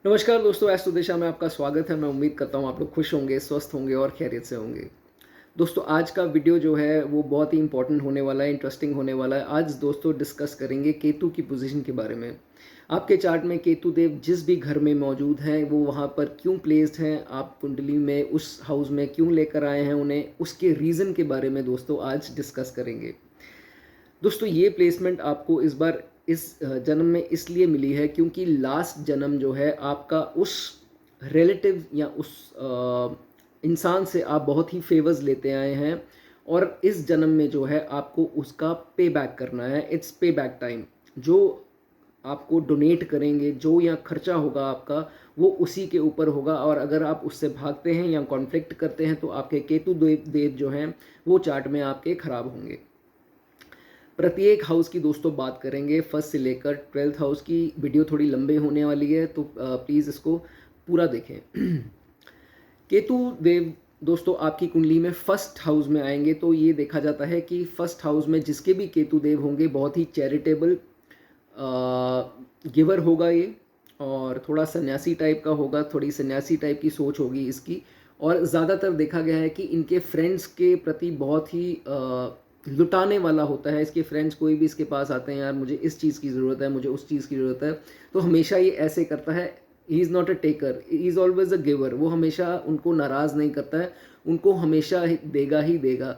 नमस्कार दोस्तों, एस्ट्रो दिशा में आपका स्वागत है। मैं उम्मीद करता हूँ आप लोग खुश होंगे, स्वस्थ होंगे और खैरियत से होंगे। दोस्तों, आज का वीडियो जो है वो बहुत ही इंपॉर्टेंट होने वाला है, इंटरेस्टिंग होने वाला है। आज दोस्तों डिस्कस करेंगे केतु की पोजीशन के बारे में। आपके चार्ट में केतु देव जिस भी घर में मौजूद हैं वो वहाँ पर क्यों प्लेस्ड हैं, आप कुंडली में उस हाउस में क्यों लेकर आए हैं उन्हें, उसके रीज़न के बारे में दोस्तों आज डिस्कस करेंगे। दोस्तों, ये प्लेसमेंट आपको इस बार इस जन्म में इसलिए मिली है क्योंकि लास्ट जन्म जो है आपका उस रिलेटिव या उस इंसान से आप बहुत ही फेवर्स लेते आए हैं और इस जन्म में जो है आपको उसका पे बैक करना है। इट्स पे बैक टाइम। जो आपको डोनेट करेंगे, जो या खर्चा होगा आपका, वो उसी के ऊपर होगा। और अगर आप उससे भागते हैं या कॉन्फ्लिक्ट करते हैं तो आपके केतु देव जो हैं वो चार्ट में आपके खराब होंगे। प्रत्येक हाउस की दोस्तों बात करेंगे, फर्स्ट से लेकर 12th हाउस की। वीडियो थोड़ी लंबे होने वाली है तो प्लीज़ इसको पूरा देखें। केतु देव दोस्तों आपकी कुंडली में फर्स्ट हाउस में आएंगे तो ये देखा जाता है कि फर्स्ट हाउस में जिसके भी केतु देव होंगे बहुत ही चैरिटेबल गिवर होगा ये, और थोड़ा सन्यासी टाइप का होगा, थोड़ी सन्यासी टाइप की सोच होगी इसकी। और ज़्यादातर देखा गया है कि इनके फ्रेंड्स के प्रति बहुत ही लुटाने वाला होता है। इसके फ्रेंड्स कोई भी इसके पास आते हैं, यार मुझे इस चीज़ की ज़रूरत है, मुझे उस चीज़ की ज़रूरत है, तो हमेशा ये ऐसे करता है। He is not a taker, he is always a giver. वो हमेशा उनको नाराज़ नहीं करता है, उनको हमेशा देगा ही देगा।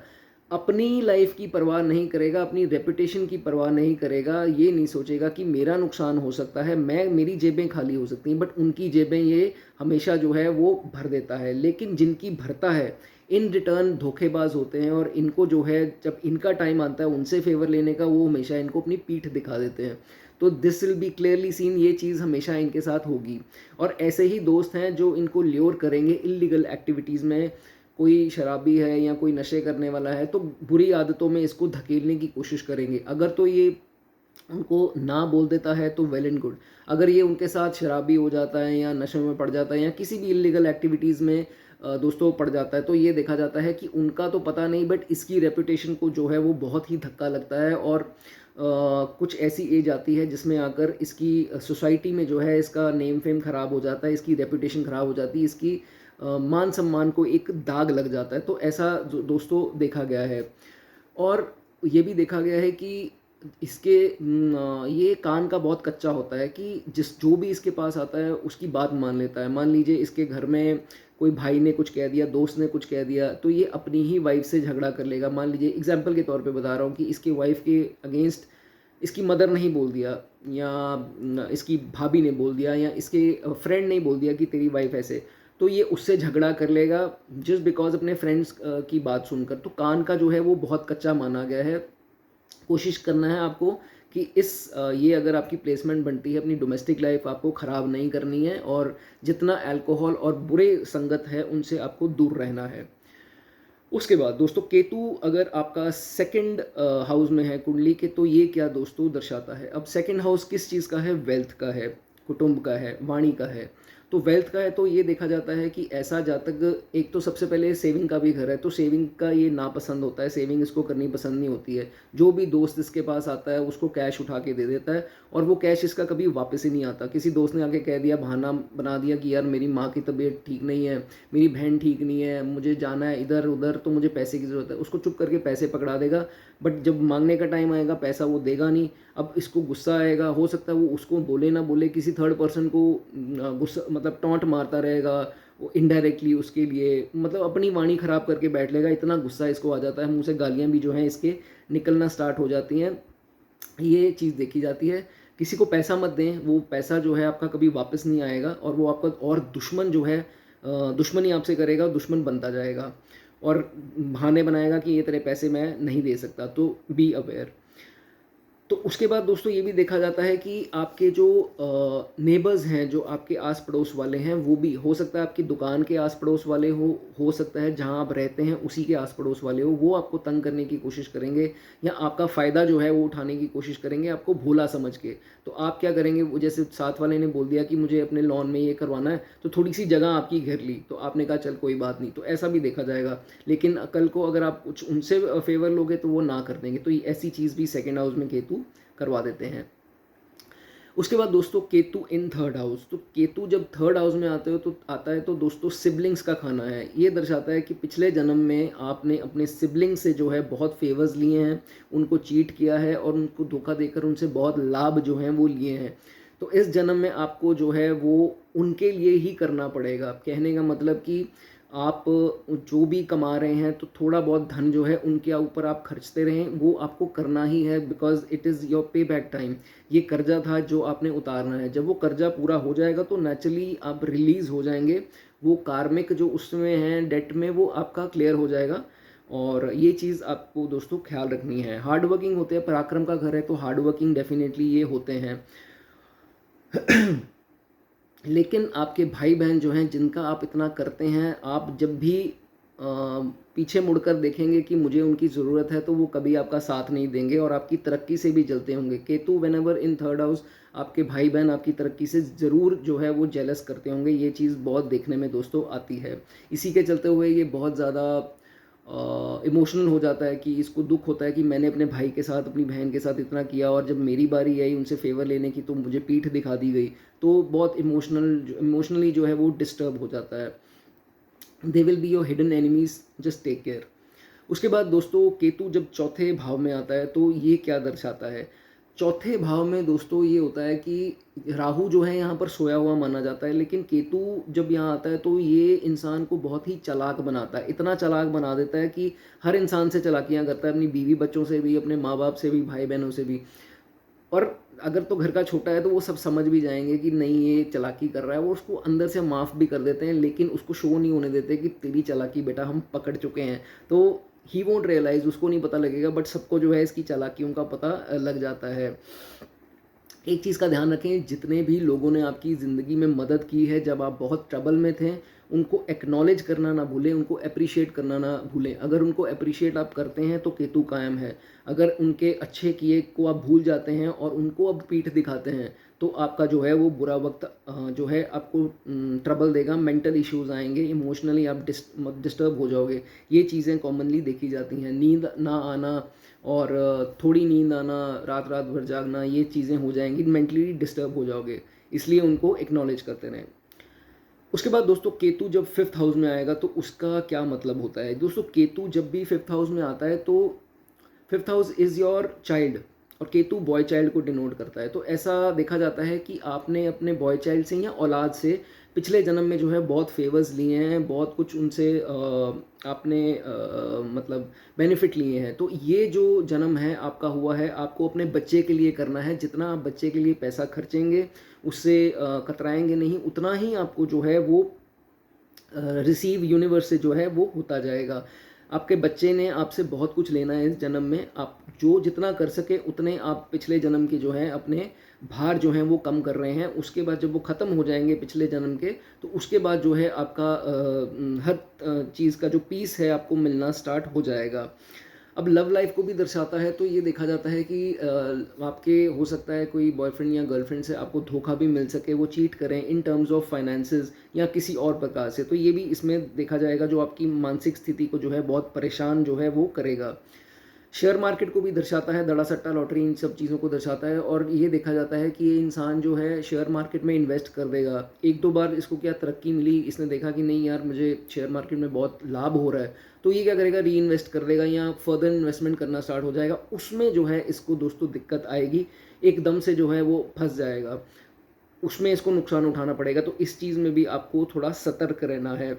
अपनी लाइफ की परवाह नहीं करेगा, अपनी रेपुटेशन की परवाह नहीं करेगा। ये नहीं सोचेगा कि मेरा नुकसान हो सकता है, मेरी जेबें खाली हो सकती हैं, बट उनकी जेबें ये हमेशा जो है वो भर देता है। लेकिन जिनकी भरता है इन रिटर्न धोखेबाज होते हैं, और इनको जो है जब इनका टाइम आता है उनसे फेवर लेने का, वो हमेशा इनको अपनी पीठ दिखा देते हैं। तो this will be clearly seen, ये चीज़ हमेशा इनके साथ होगी। और ऐसे ही दोस्त हैं जो इनको ल्योर करेंगे इलीगल एक्टिविटीज़ में। कोई शराबी है या कोई नशे करने वाला है तो बुरी आदतों में इसको धकेलने की कोशिश करेंगे। अगर तो ये उनको ना बोल देता है तो वेल एंड गुड। अगर ये उनके साथ शराबी हो जाता है या नशे में पड़ जाता है या किसी भी इलीगल एक्टिविटीज़ में दोस्तों पड़ जाता है, तो ये देखा जाता है कि उनका तो पता नहीं, बट इसकी रेपुटेशन को जो है वो बहुत ही धक्का लगता है। और कुछ ऐसी एज आती है जिसमें आकर इसकी सोसाइटी में जो है इसका नेम फेम ख़राब हो जाता है, इसकी रेपुटेशन ख़राब हो जाती है, इसकी मान सम्मान को एक दाग लग जाता है। तो ऐसा दोस्तों देखा गया है। और ये भी देखा गया है कि इसके ये कान का बहुत कच्चा होता है कि जो भी इसके पास आता है उसकी बात मान लेता है। मान लीजिए इसके घर में कोई भाई ने कुछ कह दिया, दोस्त ने कुछ कह दिया, तो ये अपनी ही वाइफ से झगड़ा कर लेगा। मान लीजिए एग्जाम्पल के तौर पे बता रहा हूँ कि इसकी वाइफ के अगेंस्ट इसकी मदर नहीं बोल दिया, या इसकी भाभी ने बोल दिया, या इसके फ्रेंड ने बोल दिया कि तेरी वाइफ ऐसे, तो ये उससे झगड़ा कर लेगा जस्ट बिकॉज अपने फ्रेंड्स की बात सुनकर। तो कान का जो है वो बहुत कच्चा माना गया है। कोशिश करना है आपको कि ये अगर आपकी प्लेसमेंट बनती है, अपनी डोमेस्टिक लाइफ आपको ख़राब नहीं करनी है, और जितना अल्कोहल और बुरे संगत है उनसे आपको दूर रहना है। उसके बाद दोस्तों केतु अगर आपका सेकंड हाउस में है कुंडली के, तो ये क्या दोस्तों दर्शाता है। अब सेकंड हाउस किस चीज़ का है, वेल्थ का है, कुटुंब का है, वाणी का है। तो वेल्थ का है तो ये देखा जाता है कि ऐसा जातक, एक तो सबसे पहले सेविंग का भी घर है, तो सेविंग का ये नापसंद होता है, सेविंग इसको करनी पसंद नहीं होती है। जो भी दोस्त इसके पास आता है उसको कैश उठा के दे देता है, और वो कैश इसका कभी वापस ही नहीं आता। किसी दोस्त ने आके कह दिया, बहाना बना दिया कि यार मेरी माँ की तबीयत ठीक नहीं है, मेरी बहन ठीक नहीं है, मुझे जाना है इधर उधर, तो मुझे पैसे की ज़रूरत है, उसको चुप करके पैसे पकड़ा देगा। बट जब मांगने का टाइम आएगा पैसा वो देगा नहीं। अब इसको गुस्सा आएगा, हो सकता है वो उसको बोले ना बोले, किसी थर्ड पर्सन को गुस्सा मतलब टॉन्ट मारता रहेगा वो इनडायरेक्टली उसके लिए, मतलब अपनी वाणी ख़राब करके बैठ लेगा। इतना गुस्सा इसको आ जाता है, मुंह से गालियाँ भी जो हैं इसके निकलना स्टार्ट हो जाती हैं। ये चीज़ देखी जाती है। किसी को पैसा मत दें, वो पैसा जो है आपका कभी वापस नहीं आएगा, और वो आपका और दुश्मन जो है दुश्मनी आपसे करेगा, दुश्मन बनता जाएगा और बहाने बनाएगा कि ये तेरे पैसे मैं नहीं दे सकता। तो बी अवेयर। तो उसके बाद दोस्तों ये भी देखा जाता है कि आपके जो नेबर्स हैं, जो आपके आस पड़ोस वाले हैं, वो भी हो सकता है आपकी दुकान के आस पड़ोस वाले हो सकता है जहां आप रहते हैं उसी के आस पड़ोस वाले वो आपको तंग करने की कोशिश करेंगे, या आपका फ़ायदा जो है वो उठाने की कोशिश करेंगे आपको भोला समझ के। तो आप क्या करेंगे, वो जैसे साथ वाले ने बोल दिया कि मुझे अपने लॉन में ये करवाना है, तो थोड़ी सी जगह आपकी घेर ली, तो आपने कहा चल कोई बात नहीं, तो ऐसा भी देखा जाएगा। लेकिन कल को अगर आप कुछ उनसे फेवर लोगे तो वो ना कर देंगे। तो ये ऐसी चीज़ भी सेकेंड हाउस में केतु करवा देते हैं। उसके बाद दोस्तों केतु इन थर्ड हाउस, तो केतु जब थर्ड हाउस में आता है तो दोस्तों सिबलिंग्स का खाना है। ये दर्शाता है कि पिछले जन्म में आपने अपने सिबलिंग से जो है बहुत फेवर्स लिए हैं, उनको चीट किया है और उनको धोखा देकर उनसे बहुत लाभ जो हैं वो लिए हैं। तो इस जन्म में आपको जो है वो उनके लिए ही करना पड़ेगा। कहने का मतलब कि आप जो भी कमा रहे हैं तो थोड़ा बहुत धन जो है उनके ऊपर आप खर्चते रहें, वो आपको करना ही है, बिकॉज इट इज़ योर पे बैक टाइम। ये कर्जा था जो आपने उतारना है, जब वो कर्जा पूरा हो जाएगा तो नेचुरली आप रिलीज़ हो जाएंगे। वो कार्मिक जो उसमें है डेट में वो आपका क्लियर हो जाएगा। और ये चीज़ आपको दोस्तों ख्याल रखनी है। हार्ड वर्किंग होते हैं, पराक्रम का घर है तो हार्ड वर्किंग डेफिनेटली ये होते हैं। लेकिन आपके भाई बहन जो हैं जिनका आप इतना करते हैं, आप जब भी पीछे मुड़कर देखेंगे कि मुझे उनकी ज़रूरत है तो वो कभी आपका साथ नहीं देंगे और आपकी तरक्की से भी जलते होंगे। Ketu whenever in third house, आपके भाई बहन आपकी तरक्की से ज़रूर जो है वो जेलस करते होंगे। ये चीज़ बहुत देखने में दोस्तों आती है। इसी के चलते हुए ये बहुत ज़्यादा इमोशनल हो जाता है कि इसको दुख होता है कि मैंने अपने भाई के साथ अपनी बहन के साथ इतना किया और जब मेरी बारी आई उनसे फेवर लेने की तो मुझे पीठ दिखा दी गई। तो बहुत इमोशनली जो है वो डिस्टर्ब हो जाता है। They will be your hidden enemies, just take care. उसके बाद दोस्तों केतु जब चौथे भाव में आता है तो ये क्या दर्शाता है? चौथे भाव में दोस्तों ये होता है कि राहु जो है यहाँ पर सोया हुआ माना जाता है, लेकिन केतु जब यहाँ आता है तो ये इंसान को बहुत ही चालाक बनाता है। इतना चालाक बना देता है कि हर इंसान से चालाकियाँ करता है, अपनी बीवी बच्चों से भी, अपने माँ बाप से भी, भाई बहनों से भी। और अगर तो घर का छोटा है तो वो सब समझ भी जाएंगे कि नहीं ये चालाकी कर रहा है, वो उसको अंदर से माफ़ भी कर देते हैं, लेकिन उसको शो नहीं होने देते कि तेरी चालाकी बेटा हम पकड़ चुके हैं। तो ही वोंट रियलाइज, उसको नहीं पता लगेगा, बट सबको जो है इसकी चालाकियों का पता लग जाता है। एक चीज़ का ध्यान रखें, जितने भी लोगों ने आपकी ज़िंदगी में मदद की है जब आप बहुत ट्रबल में थे, उनको एक्नॉलेज करना ना भूलें, उनको अप्रिशिएट करना ना भूलें। अगर उनको अप्रिशिएट आप करते हैं तो केतु कायम है। अगर उनके अच्छे किए को आप भूल जाते हैं और उनको अब पीठ दिखाते हैं तो आपका जो है वो बुरा वक्त जो है आपको ट्रबल देगा, मेंटल इश्यूज़ आएंगे, इमोशनली आप डिस्टर्ब हो जाओगे। ये चीज़ें कॉमनली देखी जाती हैं। नींद ना आना और थोड़ी नींद आना, रात रात भर जागना, ये चीज़ें हो जाएंगी, मेंटली डिस्टर्ब हो जाओगे। इसलिए उनको एक्नॉलेज करते रहें। उसके बाद दोस्तों केतु जब फिफ्थ हाउस में आएगा तो उसका क्या मतलब होता है? दोस्तों केतु जब भी फिफ्थ हाउस में आता है तो fifth house is your child, और केतु बॉय चाइल्ड को डिनोट करता है। तो ऐसा देखा जाता है कि आपने अपने बॉय चाइल्ड से या औलाद से पिछले जन्म में जो है बहुत फेवर्स लिए हैं, बहुत कुछ उनसे आपने मतलब बेनिफिट लिए हैं। तो ये जो जन्म है आपका हुआ है, आपको अपने बच्चे के लिए करना है। जितना आप बच्चे के लिए पैसा खर्चेंगे, उससे कतराएंगे नहीं, उतना ही आपको जो है वो रिसीव यूनिवर्स से जो है वो होता जाएगा। आपके बच्चे ने आपसे बहुत कुछ लेना है इस जन्म में। आप जो जितना कर सके उतने आप पिछले जन्म के जो हैं अपने भार जो हैं वो कम कर रहे हैं। उसके बाद जब वो ख़त्म हो जाएंगे पिछले जन्म के, तो उसके बाद जो है आपका हर चीज़ का जो पीस है आपको मिलना स्टार्ट हो जाएगा। अब लव लाइफ को भी दर्शाता है तो ये देखा जाता है कि आपके हो सकता है कोई बॉयफ्रेंड या गर्लफ्रेंड से आपको धोखा भी मिल सके, वो चीट करें इन टर्म्स ऑफ फाइनेंसेस या किसी और प्रकार से। तो ये भी इसमें देखा जाएगा, जो आपकी मानसिक स्थिति को जो है बहुत परेशान जो है वो करेगा। शेयर मार्केट को भी दर्शाता है, दड़ा सट्टा लॉटरी इन सब चीज़ों को दर्शाता है। और ये देखा जाता है कि ये इंसान जो है शेयर मार्केट में इन्वेस्ट कर देगा। एक दो बार इसको क्या तरक्की मिली, इसने देखा कि नहीं यार मुझे शेयर मार्केट में बहुत लाभ हो रहा है, तो ये क्या करेगा, री इन्वेस्ट कर देगा या फर्दर इन्वेस्टमेंट करना स्टार्ट हो जाएगा। उसमें जो है इसको दोस्तों दिक्कत आएगी, एकदम से जो है वो फंस जाएगा, उसमें इसको नुकसान उठाना पड़ेगा। तो इस चीज़ में भी आपको थोड़ा सतर्क रहना है।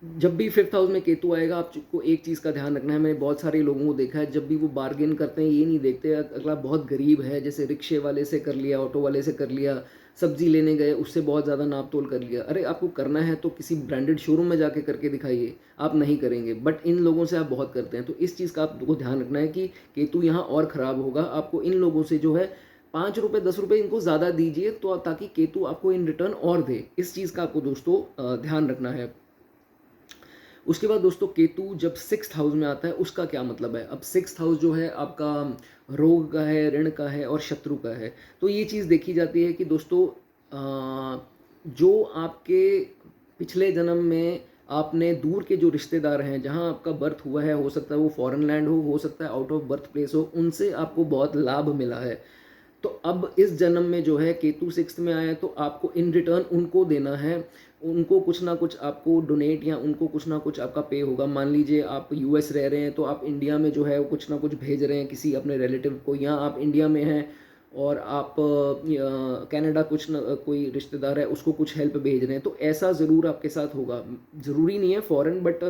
जब भी फिफ्थ हाउस में केतु आएगा आपको एक चीज़ का ध्यान रखना है। मैंने बहुत सारे लोगों को देखा है, जब भी वो बार्गेन करते हैं ये नहीं देखते अगला बहुत गरीब है, जैसे रिक्शे वाले से कर लिया, ऑटो वाले से कर लिया, सब्जी लेने गए उससे बहुत ज़्यादा नाप तोल कर लिया। अरे आपको करना है तो किसी ब्रांडेड शोरूम में जाके करके दिखाइए, आप नहीं करेंगे, बट इन लोगों से आप बहुत करते हैं। तो इस चीज़ का आपको ध्यान रखना है कि केतु यहाँ और ख़राब होगा। आपको इन लोगों से जो है 5 रुपये 10 रुपये इनको ज़्यादा दीजिए, तो ताकि केतु आपको इन रिटर्न और दे। इस चीज़ का आपको दोस्तों ध्यान रखना है। उसके बाद दोस्तों केतु जब सिक्स्थ हाउस में आता है उसका क्या मतलब है? अब सिक्स्थ हाउस जो है आपका रोग का है, ऋण का है और शत्रु का है। तो ये चीज़ देखी जाती है कि दोस्तों जो आपके पिछले जन्म में आपने दूर के जो रिश्तेदार हैं, जहाँ आपका बर्थ हुआ है, हो सकता है वो फॉरेन लैंड हो सकता है आउट ऑफ बर्थ प्लेस हो, उनसे आपको बहुत लाभ मिला है। तो अब इस जन्म में जो है केतु 6th में आया है, तो आपको इन रिटर्न उनको देना है, उनको कुछ ना कुछ आपको डोनेट या उनको कुछ ना कुछ आपका पे होगा। मान लीजिए आप यूएस रह रहे हैं, तो आप इंडिया में जो है वो कुछ ना कुछ भेज रहे हैं किसी अपने रिलेटिव को, या आप इंडिया में हैं और आप कनाडा कुछ न कोई रिश्तेदार है उसको कुछ हेल्प भेज रहे हैं, तो ऐसा ज़रूर आपके साथ होगा। ज़रूरी नहीं है फ़ॉरेन, बट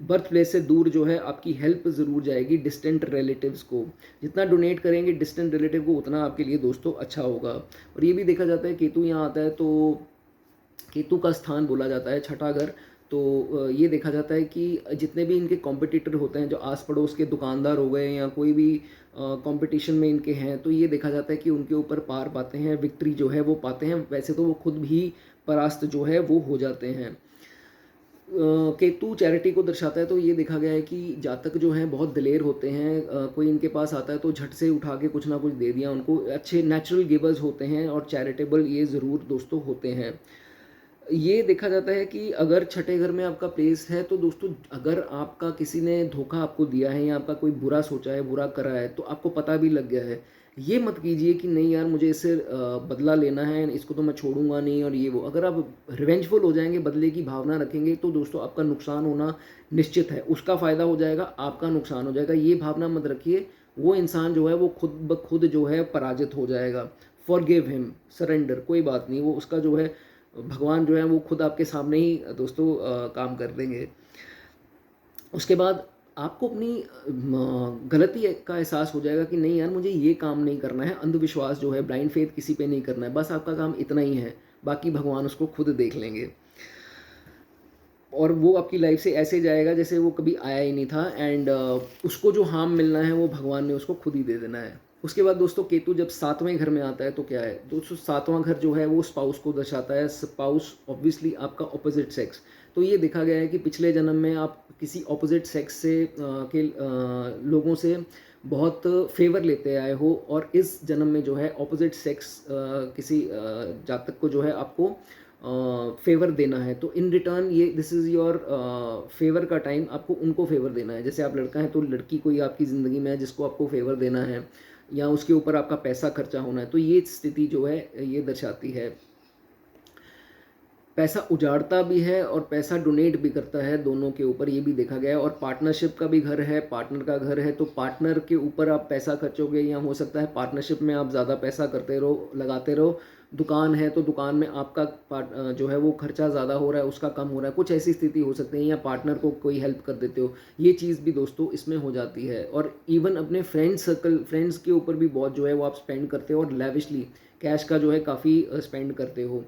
बर्थ प्लेस से दूर जो है आपकी हेल्प ज़रूर जाएगी डिस्टेंट रिलेटिव्स को। जितना डोनेट करेंगे डिस्टेंट रिलेटिव को, उतना आपके लिए दोस्तों अच्छा होगा। और ये भी देखा जाता है, केतु यहाँ आता है तो केतु का स्थान बोला जाता है छठा घर। तो ये देखा जाता है कि जितने भी इनके कॉम्पिटिटर होते हैं, जो आस पड़ोस के दुकानदार हो गए या कोई भी कंपटीशन में इनके हैं, तो ये देखा जाता है कि उनके ऊपर पार पाते हैं, विक्ट्री जो है वो पाते हैं। वैसे तो वो खुद भी परास्त जो है वो हो जाते हैं। केतु चैरिटी को दर्शाता है, तो ये देखा गया है कि जातक जो हैं बहुत दिलेर होते हैं। कोई इनके पास आता है तो झट से उठा के कुछ ना कुछ दे दिया उनको। अच्छे नेचुरल गिवर्स होते हैं और चैरिटेबल ये ज़रूर दोस्तों होते हैं। ये देखा जाता है कि अगर छठे घर में आपका प्लेस है, तो दोस्तों अगर आपका किसी ने धोखा आपको दिया है या आपका कोई बुरा सोचा है, बुरा करा है, तो आपको पता भी लग गया है, ये मत कीजिए कि नहीं यार मुझे इससे बदला लेना है, इसको तो मैं छोड़ूंगा नहीं और ये वो। अगर आप रिवेंजफुल हो जाएंगे, बदले की भावना रखेंगे, तो दोस्तों आपका नुकसान होना निश्चित है। उसका फ़ायदा हो जाएगा, आपका नुकसान हो जाएगा। ये भावना मत रखिए। वो इंसान जो है वो खुद ब खुद जो है पराजित हो जाएगा। फॉरगिव हिम, सरेंडर, कोई बात नहीं, वो उसका जो है भगवान जो है वो खुद आपके सामने ही दोस्तों काम कर देंगे। उसके बाद आपको अपनी गलती का एहसास हो जाएगा कि नहीं यार मुझे ये काम नहीं करना है। अंधविश्वास जो है, ब्लाइंड फेथ किसी पे नहीं करना है। बस आपका काम इतना ही है, बाकी भगवान उसको खुद देख लेंगे। और वो आपकी लाइफ से ऐसे जाएगा जैसे वो कभी आया ही नहीं था। एंड उसको जो हार्म मिलना है वो भगवान ने उसको खुद ही दे देना है। उसके बाद दोस्तों केतु जब 7वें घर में आता है तो क्या है दोस्तों, 7वां घर जो है वो स्पाउस को दर्शाता है। स्पाउस ऑब्वियसली आपका ऑपोजिट सेक्स। तो ये देखा गया है कि पिछले जन्म में आप किसी ऑपोजिट सेक्स से लोगों से बहुत फेवर लेते आए हो, और इस जन्म में जो है ऑपोजिट सेक्स किसी जातक को जो है आपको फेवर देना है। तो इन रिटर्न ये दिस इज़ योर फेवर का टाइम, आपको उनको फेवर देना है। जैसे आप लड़का है तो लड़की कोई आपकी ज़िंदगी में है जिसको आपको फेवर देना है, या उसके ऊपर आपका पैसा खर्चा होना है। तो ये स्थिति जो है ये दर्शाती है। पैसा उजाड़ता भी है और पैसा डोनेट भी करता है, दोनों के ऊपर ये भी देखा गया है। और पार्टनरशिप का भी घर है, पार्टनर का घर है, तो पार्टनर के ऊपर आप पैसा खर्चोगे, या हो सकता है पार्टनरशिप में आप ज़्यादा पैसा करते रहो, लगाते रहो। दुकान है तो दुकान में आपका जो है वो खर्चा ज़्यादा हो रहा है, उसका कम हो रहा है, कुछ ऐसी स्थिति हो सकती है। या पार्टनर को कोई हेल्प कर देते हो, ये चीज़ भी दोस्तों इसमें हो जाती है। और इवन अपने फ्रेंड्स के ऊपर भी बहुत जो है वो आप स्पेंड करते हो, और लेविशली कैश का जो है काफ़ी स्पेंड करते हो।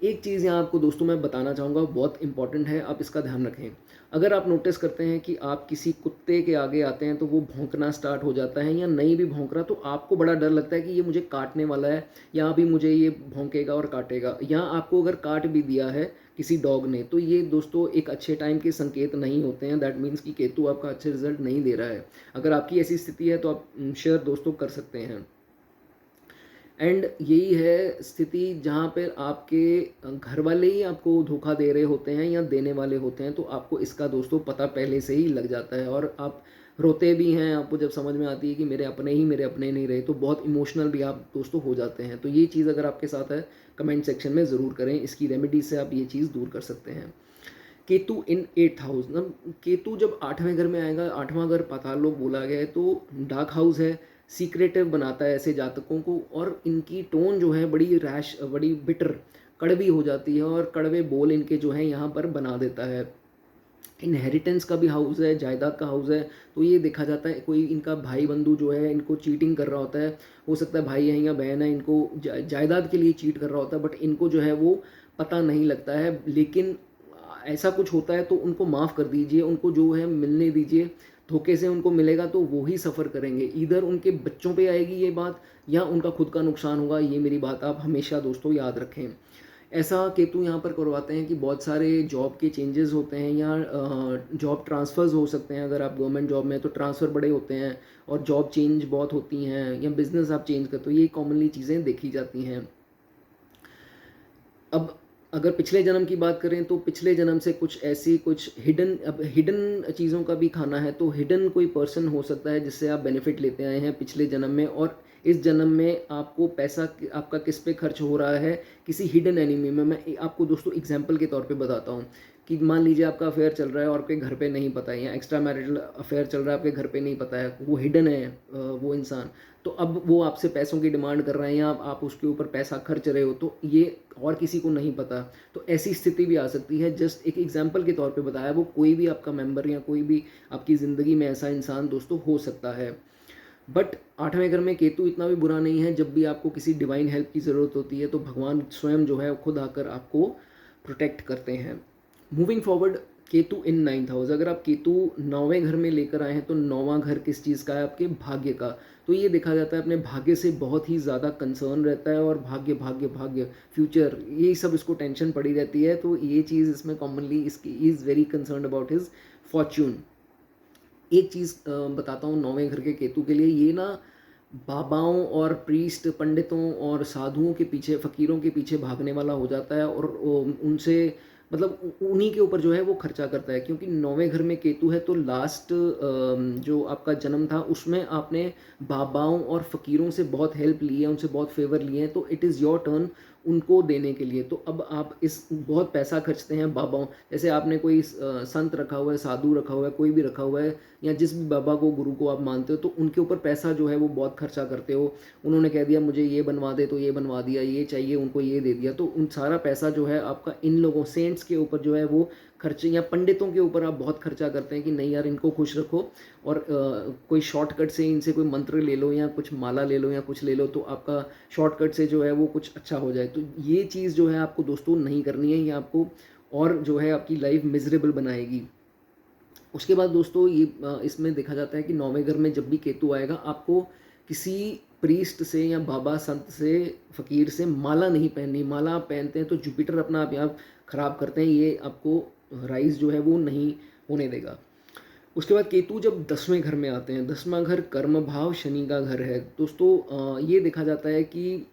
एक चीज़ यहाँ आपको दोस्तों मैं बताना चाहूँगा, बहुत इंपॉर्टेंट है, आप इसका ध्यान रखें। अगर आप नोटिस करते हैं कि आप किसी कुत्ते के आगे आते हैं तो वो भौंकना स्टार्ट हो जाता है, या नहीं भी भौंक रहा, तो आपको बड़ा डर लगता है कि ये मुझे काटने वाला है, या अभी मुझे ये भौंकेगा और काटेगा, या आपको अगर काट भी दिया है किसी डॉग ने, तो ये दोस्तों एक अच्छे टाइम के संकेत नहीं होते हैं। दैट मीन्स कि केतु आपका अच्छे रिजल्ट नहीं दे रहा है। अगर आपकी ऐसी स्थिति है तो आप शेयर दोस्तों कर सकते हैं। एंड यही है स्थिति जहाँ पे आपके घर वाले ही आपको धोखा दे रहे होते हैं या देने वाले होते हैं, तो आपको इसका दोस्तों पता पहले से ही लग जाता है, और आप रोते भी हैं। आपको जब समझ में आती है कि मेरे अपने नहीं रहे, तो बहुत इमोशनल भी आप दोस्तों हो जाते हैं। तो ये चीज़ अगर आपके साथ है, कमेंट सेक्शन में ज़रूर करें। इसकी रेमेडी से आप ये चीज़ दूर कर सकते हैं। केतु इन 8th हाउस, केतु जब 8वें घर में आएगा, 8वां घर पाताल लोक बोला गया है, तो डार्क हाउस है, सीक्रेटिव बनाता है ऐसे जातकों को। और इनकी टोन जो है बड़ी रैश, बड़ी बिटर, कड़वी हो जाती है, और कड़वे बोल इनके जो है यहाँ पर बना देता है। इनहेरिटेंस का भी हाउस है, जायदाद का हाउस है। तो ये देखा जाता है कोई इनका भाई बंधु जो है इनको चीटिंग कर रहा होता है, हो सकता है भाई है या बहन है, इनको जायदाद के लिए चीट कर रहा होता है, बट इनको जो है वो पता नहीं लगता है। लेकिन ऐसा कुछ होता है तो उनको माफ़ कर दीजिए, उनको जो है मिलने दीजिए। धोखे से उनको मिलेगा तो वो ही सफ़र करेंगे। ईदर उनके बच्चों पे आएगी ये बात, या उनका खुद का नुकसान होगा। ये मेरी बात आप हमेशा दोस्तों याद रखें। ऐसा केतु यहाँ पर करवाते हैं कि बहुत सारे जॉब के चेंजेस होते हैं, या जॉब ट्रांसफ़र्स हो सकते हैं। अगर आप गवर्नमेंट जॉब में हैं तो ट्रांसफ़र बड़े होते हैं, और जॉब चेंज बहुत होती हैं, या बिज़नेस आप चेंज करते हो, ये कॉमनली चीज़ें देखी जाती हैं। अब अगर पिछले जन्म की बात करें तो पिछले जन्म से कुछ ऐसी कुछ हिडन चीज़ों का भी खाना है। तो हिडन कोई पर्सन हो सकता है जिससे आप बेनिफिट लेते आए हैं पिछले जन्म में, और इस जन्म में आपको पैसा आपका किस पे खर्च हो रहा है, किसी हिडन एनिमी में। मैं आपको दोस्तों एग्जांपल के तौर पे बताता हूँ कि मान लीजिए आपका अफेयर चल रहा है और आपके घर पे नहीं पता है, या एक्स्ट्रा मैरिटल अफेयर चल रहा है आपके घर पे नहीं पता है, वो हिडन है वो इंसान, तो अब वो आपसे पैसों की डिमांड कर रहे हैं या आप उसके ऊपर पैसा खर्च रहे हो, तो ये और किसी को नहीं पता, तो ऐसी स्थिति भी आ सकती है। जस्ट एक एग्जांपल के तौर पे बताया, वो कोई भी आपका मेंबर या कोई भी आपकी ज़िंदगी में ऐसा इंसान दोस्तों हो सकता है। बट 8वें घर में केतु इतना भी बुरा नहीं है। जब भी आपको किसी डिवाइन हेल्प की ज़रूरत होती है तो भगवान स्वयं जो है खुद आकर आपको प्रोटेक्ट करते हैं। मूविंग फॉरवर्ड, केतु इन 9th हाउस, अगर आप केतु 9वें घर में लेकर आए हैं तो 9वां घर किस चीज़ का है? आपके भाग्य का। तो ये देखा जाता है अपने भाग्य से बहुत ही ज़्यादा कंसर्न रहता है, और भाग्य भाग्य भाग्य फ्यूचर ये सब इसको टेंशन पड़ी रहती है। तो ये चीज़ इसमें कॉमनली इसकी is very concern about his Fortune. एक चीज़ बताता हूँ 9वें घर के केतु के लिए, ये ना बाबाओं और प्रीस्ट पंडितों और साधुओं के पीछे, फ़कीरों के पीछे भागने वाला हो जाता है, और उनसे मतलब उन्हीं के ऊपर जो है वो खर्चा करता है। क्योंकि 9वें घर में केतु है तो लास्ट जो आपका जन्म था उसमें आपने बाबाओं और फ़कीरों से बहुत हेल्प ली है, उनसे बहुत फेवर लिए हैं, तो इट इज़ योर टर्न उनको देने के लिए। तो अब आप इस बहुत पैसा खर्चते हैं बाबाओं, जैसे आपने कोई संत रखा हुआ है, साधु रखा हुआ है, कोई भी रखा हुआ है, या जिस भी बाबा को, गुरु को आप मानते हो, तो उनके ऊपर पैसा जो है वो बहुत खर्चा करते हो। उन्होंने कह दिया मुझे ये बनवा दे तो ये बनवा दिया, ये चाहिए उनको ये दे दिया, तो उन सारा पैसा जो है आपका इन लोगों सेंट्स के ऊपर जो है वो खर्चे, या पंडितों के ऊपर आप बहुत खर्चा करते हैं कि नहीं यार इनको खुश रखो, और कोई शॉर्टकट से इनसे कोई मंत्र ले लो या कुछ माला ले लो या कुछ ले लो, तो आपका शॉर्टकट से जो है वो कुछ अच्छा हो जाए। तो ये चीज़ जो है आपको दोस्तों नहीं करनी है, ये आपको और जो है आपकी लाइफ मिजरेबल बनाएगी। उसके बाद दोस्तों ये इसमें देखा जाता है कि 9वें घर में जब भी केतु आएगा, आपको किसी प्रीस्ट से या बाबा संत से, फ़कीर से माला नहीं पहननी। माला आप पहनते हैं तो जुपिटर अपना आप यहाँ ख़राब करते हैं, ये आपको राइज़ जो है वो नहीं होने देगा। उसके बाद केतु जब 10वें घर में आते हैं, 10वां घर कर्म भाव शनि का घर है दोस्तों। ये देखा जाता है कि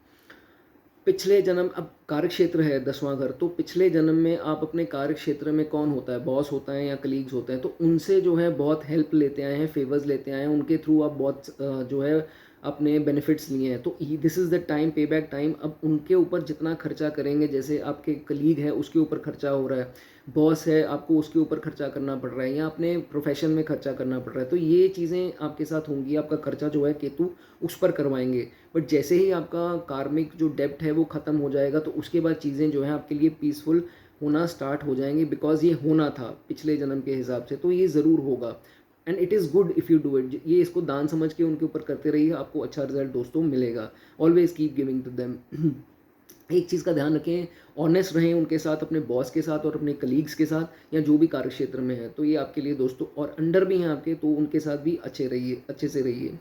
पिछले जन्म, अब कार्य क्षेत्र है 10वां घर, तो पिछले जन्म में आप अपने कार्य क्षेत्र में कौन होता है, बॉस होता है या कलीग्स होते हैं, तो उनसे जो है बहुत हेल्प लेते आए हैं, फेवर्स लेते आए हैं, उनके थ्रू आप बहुत जो है अपने बेनिफिट्स लिए हैं। तो दिस इज़ द टाइम, पे बैक टाइम। अब उनके ऊपर जितना खर्चा करेंगे, जैसे आपके कलीग है उसके ऊपर खर्चा हो रहा है, बॉस है आपको उसके ऊपर खर्चा करना पड़ रहा है, या अपने प्रोफेशन में खर्चा करना पड़ रहा है, तो ये चीज़ें आपके साथ होंगी। आपका खर्चा जो है केतु उस पर करवाएंगे। बट जैसे ही आपका कार्मिक जो डेब्ट है वो ख़त्म हो जाएगा, तो उसके बाद चीज़ें जो है आपके लिए पीसफुल होना स्टार्ट हो जाएंगी, बिकॉज ये होना था पिछले जन्म के हिसाब से, तो ये ज़रूर होगा। And it is good if you do it. ये इसको दान समझ के उनके ऊपर करते रहिए, आपको अच्छा रिजल्ट दोस्तों मिलेगा। Always keep giving to them. एक चीज़ का ध्यान रखें, ऑनेस्ट रहें उनके साथ, अपने बॉस के साथ और अपने कलीग्स के साथ, या जो भी कार्य क्षेत्र में है, तो ये आपके लिए दोस्तों, और अंडर भी हैं आपके तो उनके साथ भी अच्छे से रहिए।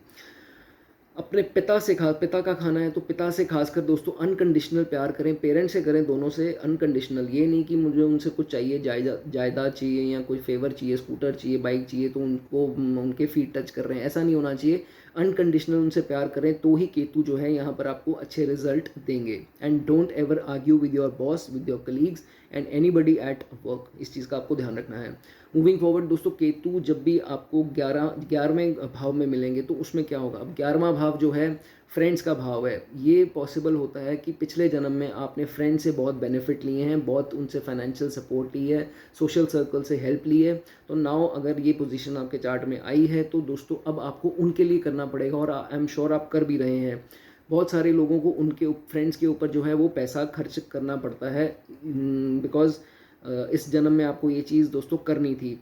अपने पिता का खाना है तो पिता से खासकर दोस्तों अनकंडीशनल प्यार करें, पेरेंट्स से करें, दोनों से अनकंडीशनल। ये नहीं कि मुझे उनसे कुछ चाहिए, जायदाद चाहिए या कोई फेवर चाहिए, स्कूटर चाहिए, बाइक चाहिए, तो उनको उनके फीट टच कर रहे हैं, ऐसा नहीं होना चाहिए। अनकंडीशनल उनसे प्यार करें, तो ही केतु जो है यहाँ पर आपको अच्छे रिजल्ट देंगे। And don't ever argue with your boss, with your colleagues and anybody at work, इस चीज़ का आपको ध्यान रखना है। मूविंग फॉरवर्ड दोस्तों, केतु जब भी आपको 11वें भाव में मिलेंगे तो उसमें क्या होगा, अब 11वां भाव जो है फ्रेंड्स का भाव है। ये पॉसिबल होता है कि पिछले जन्म में आपने फ्रेंड से बहुत बेनिफिट लिए हैं, बहुत उनसे फाइनेंशियल सपोर्ट ली है, सोशल सर्कल से हेल्प ली है, तो नाउ अगर ये पोजीशन आपके चार्ट में आई है तो दोस्तों अब आपको उनके लिए करना पड़ेगा, और आई एम श्योर आप कर भी रहे हैं। बहुत सारे लोगों को उनके फ्रेंड्स के ऊपर जो है वो पैसा खर्च करना पड़ता है, बिकॉज इस जन्म में आपको ये चीज़ दोस्तों करनी थी।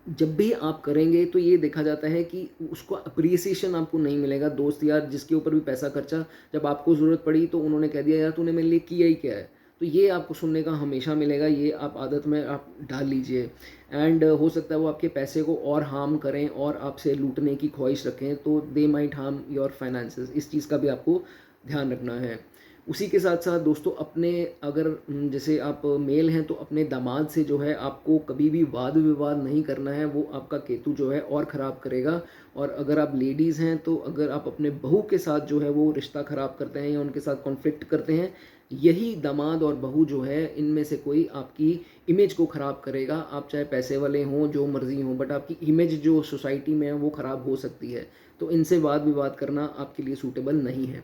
जब भी आप करेंगे तो ये देखा जाता है कि उसको अप्रिसिएशन आपको नहीं मिलेगा। दोस्त यार जिसके ऊपर भी पैसा खर्चा, जब आपको ज़रूरत पड़ी तो उन्होंने कह दिया यार तूने मेरे लिए किया ही क्या है, तो ये आपको सुनने का हमेशा मिलेगा। ये आप आदत में आप डाल लीजिए। एंड हो सकता है वो आपके पैसे को और हार्म करें और आपसे लूटने की ख्वाहिश रखें, तो they might harm your finances. इस चीज़ का भी आपको ध्यान रखना है। उसी के साथ साथ दोस्तों अपने, अगर जैसे आप मेल हैं तो अपने दामाद से जो है आपको कभी भी वाद विवाद नहीं करना है, वो आपका केतु जो है और ख़राब करेगा। और अगर आप लेडीज़ हैं तो अगर आप अपने बहू के साथ जो है वो रिश्ता ख़राब करते हैं या उनके साथ कॉन्फ्लिक्ट करते हैं, यही दामाद और बहू जो है इनमें से कोई आपकी इमेज को ख़राब करेगा। आप चाहे पैसे वाले हों, जो मर्ज़ी हों, बट आपकी इमेज जो सोसाइटी में है वो ख़राब हो सकती है। तो इनसे वाद विवाद करना आपके लिए सूटेबल नहीं है।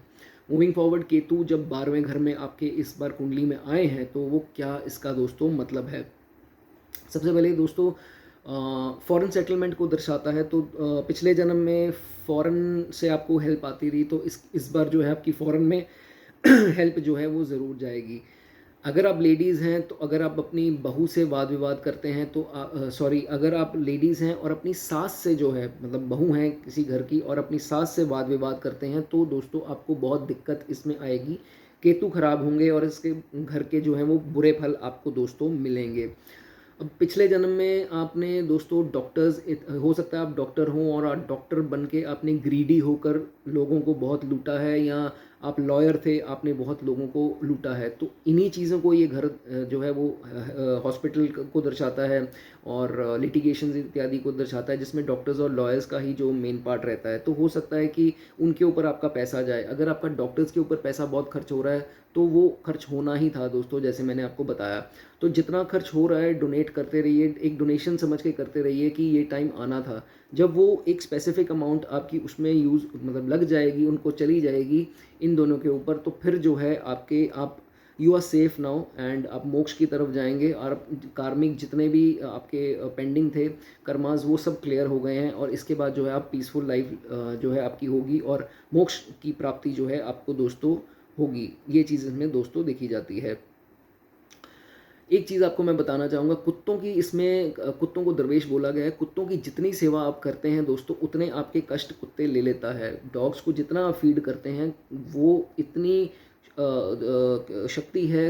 मूविंग फॉरवर्ड, केतु जब 12वें घर में आपके इस बार कुंडली में आए हैं तो वो क्या इसका दोस्तों मतलब है। सबसे पहले दोस्तों फॉरेन सेटलमेंट को दर्शाता है। तो पिछले जन्म में फॉरेन से आपको हेल्प आती रही, तो इस बार जो है आपकी फॉरेन में हेल्प जो है वो ज़रूर जाएगी। अगर आप लेडीज़ हैं तो अगर आप अपनी बहू से वाद विवाद करते हैं तो सॉरी, अगर आप लेडीज़ हैं और अपनी सास से जो है, मतलब बहू हैं किसी घर की और अपनी सास से वाद विवाद करते हैं, तो दोस्तों आपको बहुत दिक्कत इसमें आएगी। केतु खराब होंगे और इसके घर के जो हैं वो बुरे फल आपको दोस्तों मिलेंगे। अब पिछले जन्म में आपने दोस्तों डॉक्टर्स, हो सकता है आप डॉक्टर हों और आप डॉक्टर बन के आपने ग्रीडी होकर लोगों को बहुत लूटा है, या आप लॉयर थे, आपने बहुत लोगों को लूटा है। तो इन्हीं चीज़ों को ये घर जो है वो हॉस्पिटल को दर्शाता है और लिटिगेशन इत्यादि को दर्शाता है, जिसमें डॉक्टर्स और लॉयर्स का ही जो मेन पार्ट रहता है। तो हो सकता है कि उनके ऊपर आपका पैसा जाए। अगर आपका डॉक्टर्स के ऊपर पैसा बहुत खर्च हो रहा है तो वो खर्च होना ही था दोस्तों, जैसे मैंने आपको बताया। तो जितना खर्च हो रहा है डोनेट करते रहिए, एक डोनेशन समझ के करते रहिए कि ये टाइम आना था जब वो एक स्पेसिफिक अमाउंट आपकी उसमें यूज़ मतलब लग जाएगी, उनको चली जाएगी इन दोनों के ऊपर, तो फिर जो है आप you are safe now and आप मोक्ष की तरफ जाएंगे। और कार्मिक जितने भी आपके पेंडिंग थे कर्मास, वो सब क्लियर हो गए हैं और इसके बाद जो है आप पीसफुल लाइफ जो है आपकी होगी और मोक्ष की प्राप्ति जो है आपको दोस्तों होगी। ये चीज़ इसमें दोस्तों देखी जाती है। एक चीज़ आपको मैं बताना चाहूँगा, कुत्तों की इसमें कुत्तों को दरवेश बोला गया है। कुत्तों की जितनी सेवा आप करते हैं दोस्तों, उतने आपके कष्ट कुत्ते ले लेता है। डॉग्स को जितना आप फीड करते हैं, वो इतनी शक्ति है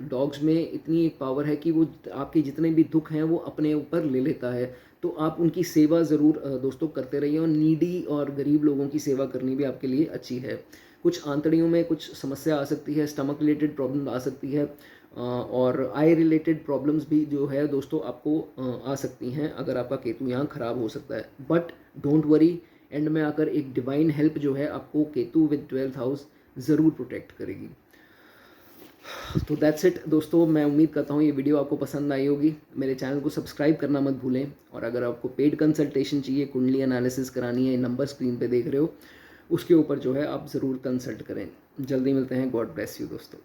डॉग्स में, इतनी एक पावर है कि वो आपके जितने भी दुख हैं वो अपने ऊपर ले लेता है। तो आप उनकी सेवा ज़रूर दोस्तों करते रहिए, और नीडी और गरीब लोगों की सेवा करनी भी आपके लिए अच्छी है। कुछ आंतड़ियों में कुछ समस्या आ सकती है, स्टमक रिलेटेड प्रॉब्लम आ सकती है, और आई रिलेटेड प्रॉब्लम्स भी जो है दोस्तों आपको आ सकती हैं अगर आपका केतु यहाँ ख़राब हो सकता है। बट डोंट वरी, एंड में आकर एक डिवाइन हेल्प जो है आपको केतु विद 12th हाउस ज़रूर प्रोटेक्ट करेगी। तो दैट्स इट दोस्तों, मैं उम्मीद करता हूँ ये वीडियो आपको पसंद आई होगी। मेरे चैनल को सब्सक्राइब करना मत भूलें, और अगर आपको पेड कंसल्टेशन चाहिए, कुंडली एनालिसिस करानी है, नंबर स्क्रीन पे देख रहे हो, उसके ऊपर जो है आप ज़रूर कंसल्ट करें। जल्दी मिलते हैं। गॉड ब्लेस यू दोस्तों।